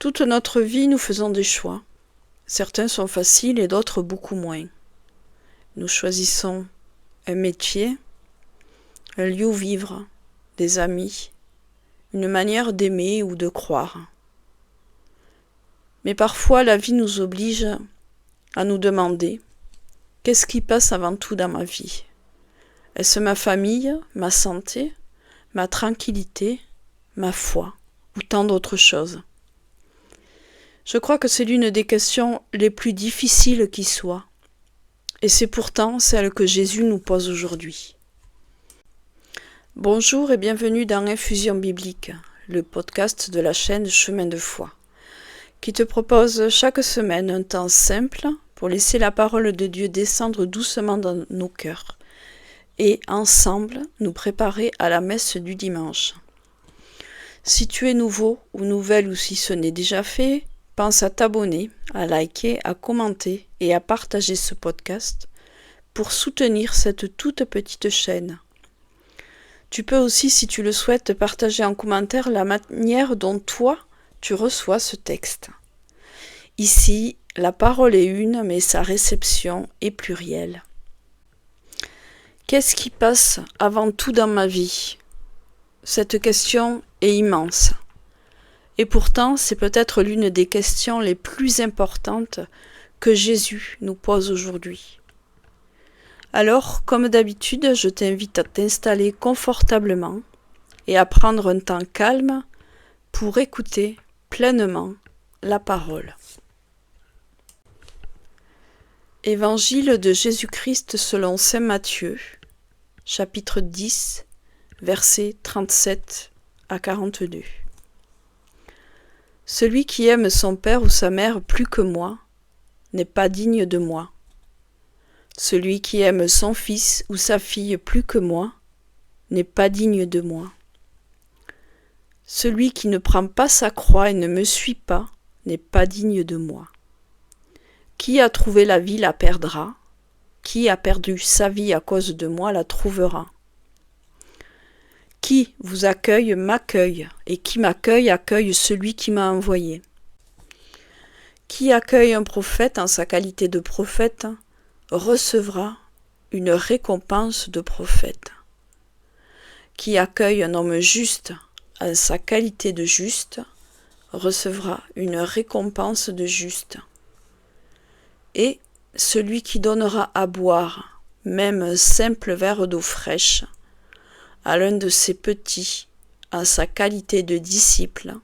Toute notre vie, nous faisons des choix. Certains sont faciles et d'autres beaucoup moins. Nous choisissons un métier, un lieu où vivre, des amis, une manière d'aimer ou de croire. Mais parfois, la vie nous oblige à nous demander « Qu'est-ce qui passe avant tout dans ma vie ? Est-ce ma famille, ma santé, ma tranquillité, ma foi ou tant d'autres choses ?» Je crois que c'est l'une des questions les plus difficiles qui soit. Et c'est pourtant celle que Jésus nous pose aujourd'hui. Bonjour et bienvenue dans Infusion Biblique, le podcast de la chaîne Chemin de Foi, qui te propose chaque semaine un temps simple pour laisser la parole de Dieu descendre doucement dans nos cœurs et ensemble nous préparer à la messe du dimanche. Si tu es nouveau ou nouvelle ou si ce n'est déjà fait, pense à t'abonner, à liker, à commenter et à partager ce podcast pour soutenir cette toute petite chaîne. Tu peux aussi, si tu le souhaites, partager en commentaire la manière dont toi, tu reçois ce texte. Ici, la parole est une, mais sa réception est plurielle. Qu'est-ce qui passe avant tout dans ma vie ? Cette question est immense. Et pourtant, c'est peut-être l'une des questions les plus importantes que Jésus nous pose aujourd'hui. Alors, comme d'habitude, je t'invite à t'installer confortablement et à prendre un temps calme pour écouter pleinement la parole. Évangile de Jésus-Christ selon saint Matthieu, chapitre 10, versets 37 à 42. Celui qui aime son père ou sa mère plus que moi n'est pas digne de moi. Celui qui aime son fils ou sa fille plus que moi n'est pas digne de moi. Celui qui ne prend pas sa croix et ne me suit pas n'est pas digne de moi. Qui a trouvé la vie la perdra, qui a perdu sa vie à cause de moi la trouvera. Qui vous accueille m'accueille, et qui m'accueille accueille celui qui m'a envoyé. Qui accueille un prophète en sa qualité de prophète recevra une récompense de prophète. Qui accueille un homme juste en sa qualité de juste recevra une récompense de juste. Et celui qui donnera à boire même un simple verre d'eau fraîche à l'un de ses petits, en sa qualité de disciple,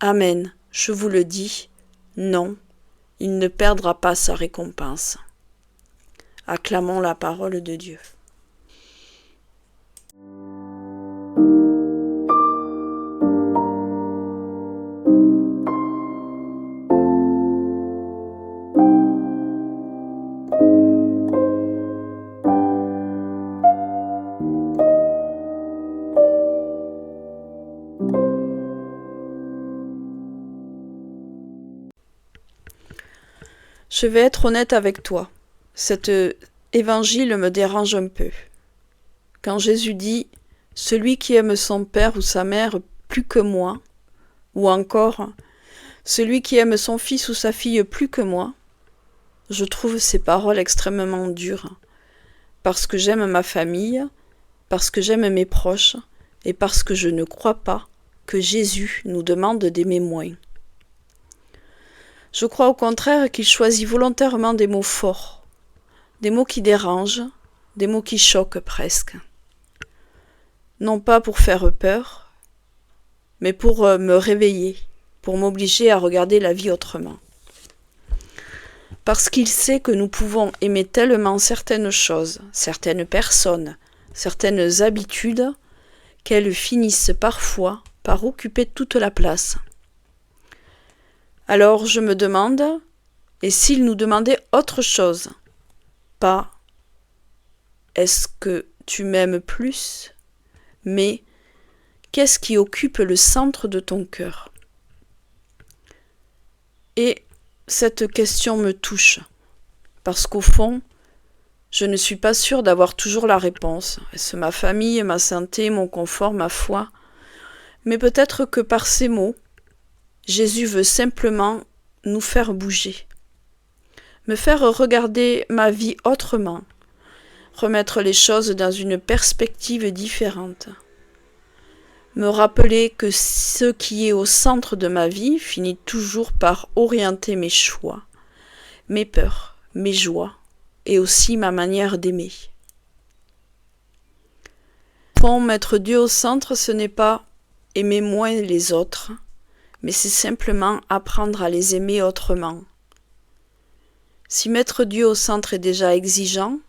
amen, je vous le dis, non, il ne perdra pas sa récompense. Acclamons la parole de Dieu. Je vais être honnête avec toi. Cet évangile me dérange un peu. Quand Jésus dit « Celui qui aime son père ou sa mère plus que moi » ou encore « Celui qui aime son fils ou sa fille plus que moi », je trouve ces paroles extrêmement dures parce que j'aime ma famille, parce que j'aime mes proches et parce que je ne crois pas que Jésus nous demande d'aimer moins. Je crois au contraire qu'il choisit volontairement des mots forts, des mots qui dérangent, des mots qui choquent presque. Non pas pour faire peur, mais pour me réveiller, pour m'obliger à regarder la vie autrement. Parce qu'il sait que nous pouvons aimer tellement certaines choses, certaines personnes, certaines habitudes, qu'elles finissent parfois par occuper toute la place. Alors je me demande, et s'il nous demandait autre chose, pas « est-ce que tu m'aimes plus ?» mais « qu'est-ce qui occupe le centre de ton cœur ?» Et cette question me touche, parce qu'au fond, je ne suis pas sûre d'avoir toujours la réponse. Est-ce ma famille, ma santé, mon confort, ma foi ? Mais peut-être que par ces mots, Jésus veut simplement nous faire bouger, me faire regarder ma vie autrement, remettre les choses dans une perspective différente, me rappeler que ce qui est au centre de ma vie finit toujours par orienter mes choix, mes peurs, mes joies et aussi ma manière d'aimer. Mettre Dieu au centre, ce n'est pas aimer moins les autres, mais c'est simplement apprendre à les aimer autrement. Si mettre Dieu au centre est déjà exigeant,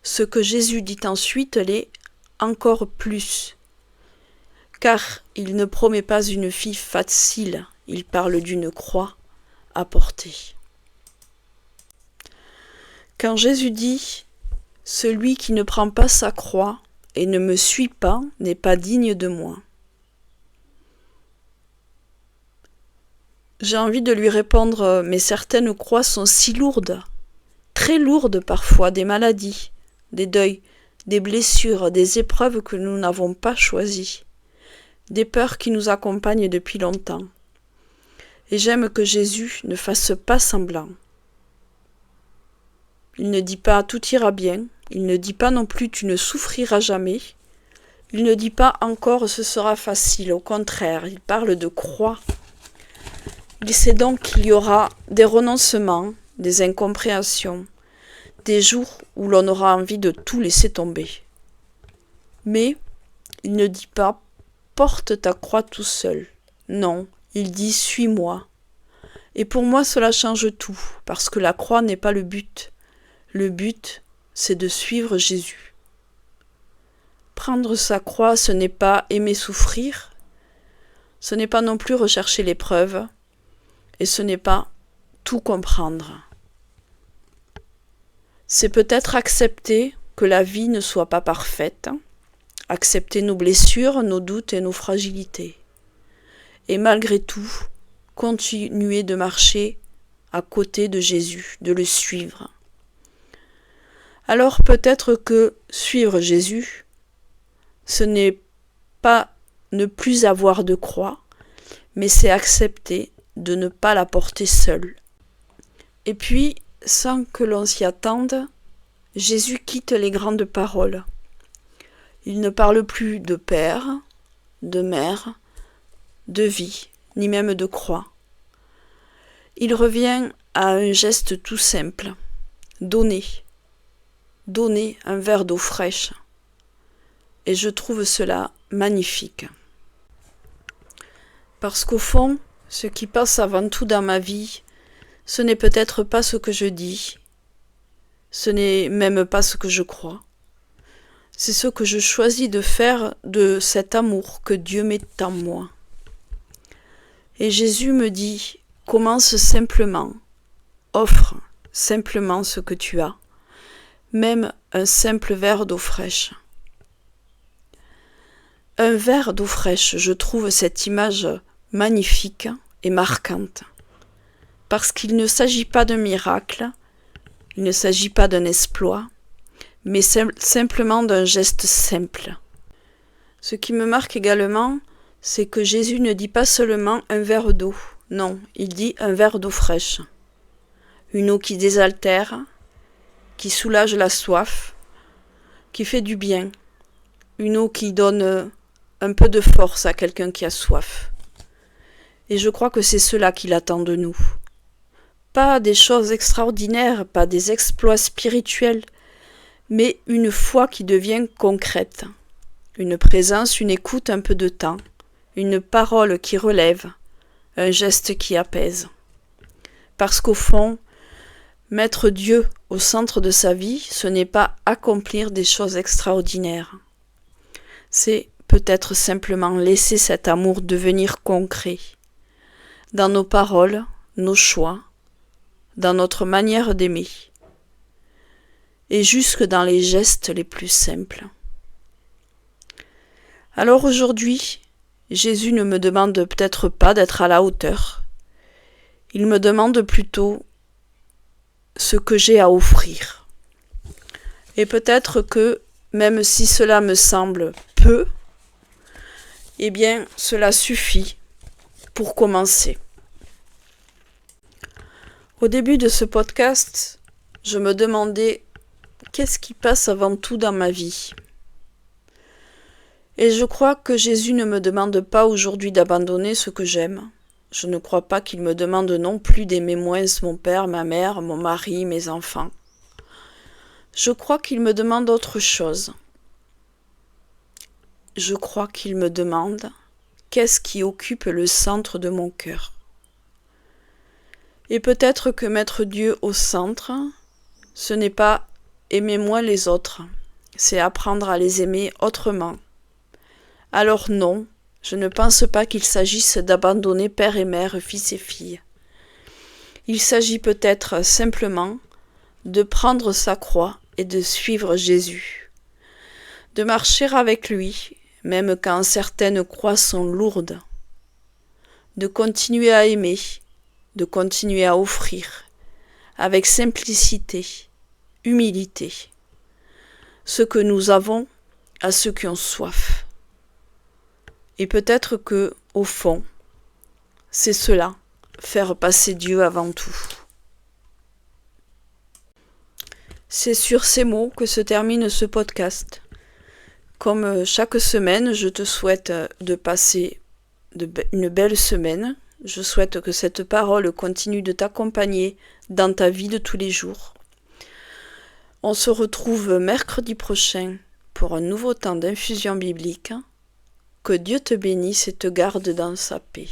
ce que Jésus dit ensuite l'est encore plus, car il ne promet pas une vie facile, il parle d'une croix à porter. Quand Jésus dit « Celui qui ne prend pas sa croix et ne me suit pas n'est pas digne de moi », j'ai envie de lui répondre « Mais certaines croix sont si lourdes, très lourdes parfois, des maladies, des deuils, des blessures, des épreuves que nous n'avons pas choisies, des peurs qui nous accompagnent depuis longtemps. Et j'aime que Jésus ne fasse pas semblant. Il ne dit pas « tout ira bien », il ne dit pas non plus « tu ne souffriras jamais », il ne dit pas encore « ce sera facile », au contraire, il parle de croix. Il sait donc qu'il y aura des renoncements, des incompréhensions, des jours où l'on aura envie de tout laisser tomber. Mais il ne dit pas « porte ta croix tout seul ». Non, il dit « suis-moi ». Et pour moi cela change tout, parce que la croix n'est pas le but. Le but, c'est de suivre Jésus. Prendre sa croix, ce n'est pas aimer souffrir, ce n'est pas non plus rechercher l'épreuve, et ce n'est pas tout comprendre. C'est peut-être accepter que la vie ne soit pas parfaite, accepter nos blessures, nos doutes et nos fragilités. Et malgré tout, continuer de marcher à côté de Jésus, de le suivre. Alors peut-être que suivre Jésus, ce n'est pas ne plus avoir de croix, mais c'est accepter de ne pas la porter seule. Et puis, sans que l'on s'y attende, Jésus quitte les grandes paroles. Il ne parle plus de père, de mère, de vie, ni même de croix. Il revient à un geste tout simple, donner un verre d'eau fraîche. Et je trouve cela magnifique. Parce qu'au fond, ce qui passe avant tout dans ma vie, ce n'est peut-être pas ce que je dis, ce n'est même pas ce que je crois. C'est ce que je choisis de faire de cet amour que Dieu met en moi. Et Jésus me dit, commence simplement, offre simplement ce que tu as, même un simple verre d'eau fraîche. Un verre d'eau fraîche, je trouve cette image magnifique et marquante, parce qu'il ne s'agit pas d'un miracle, il ne s'agit pas d'un exploit, mais simplement d'un geste simple. Ce qui me marque également, c'est que Jésus ne dit pas seulement un verre d'eau, non, il dit un verre d'eau fraîche, une eau qui désaltère, qui soulage la soif, qui fait du bien, une eau qui donne un peu de force à quelqu'un qui a soif. Et je crois que c'est cela qu'il attend de nous. Pas des choses extraordinaires, pas des exploits spirituels, mais une foi qui devient concrète. Une présence, une écoute, un peu de temps, une parole qui relève, un geste qui apaise. Parce qu'au fond, mettre Dieu au centre de sa vie, ce n'est pas accomplir des choses extraordinaires. C'est peut-être simplement laisser cet amour devenir concret dans nos paroles, nos choix, dans notre manière d'aimer, et jusque dans les gestes les plus simples. Alors aujourd'hui, Jésus ne me demande peut-être pas d'être à la hauteur. Il me demande plutôt ce que j'ai à offrir. Et peut-être que, même si cela me semble peu, eh bien, cela suffit Pour commencer, au début de ce podcast, je me demandais qu'est-ce qui passe avant tout dans ma vie. Et je crois que Jésus ne me demande pas aujourd'hui d'abandonner ce que j'aime. Je ne crois pas qu'il me demande non plus d'aimer moins mon père, ma mère, mon mari, mes enfants. Je crois qu'il me demande autre chose. Je crois qu'il me demande qu'est-ce qui occupe le centre de mon cœur. Et peut-être que mettre Dieu au centre, ce n'est pas aimer moins les autres, c'est apprendre à les aimer autrement. Alors non, je ne pense pas qu'il s'agisse d'abandonner père et mère, fils et filles. Il s'agit peut-être simplement de prendre sa croix et de suivre Jésus, de marcher avec lui, même quand certaines croix sont lourdes, de continuer à aimer, de continuer à offrir, avec simplicité, humilité, ce que nous avons à ceux qui ont soif. Et peut-être que, au fond, c'est cela, faire passer Dieu avant tout. C'est sur ces mots que se termine ce podcast. Comme chaque semaine, je te souhaite de passer une belle semaine. Je souhaite que cette parole continue de t'accompagner dans ta vie de tous les jours. On se retrouve mercredi prochain pour un nouveau temps d'infusion biblique. Que Dieu te bénisse et te garde dans sa paix.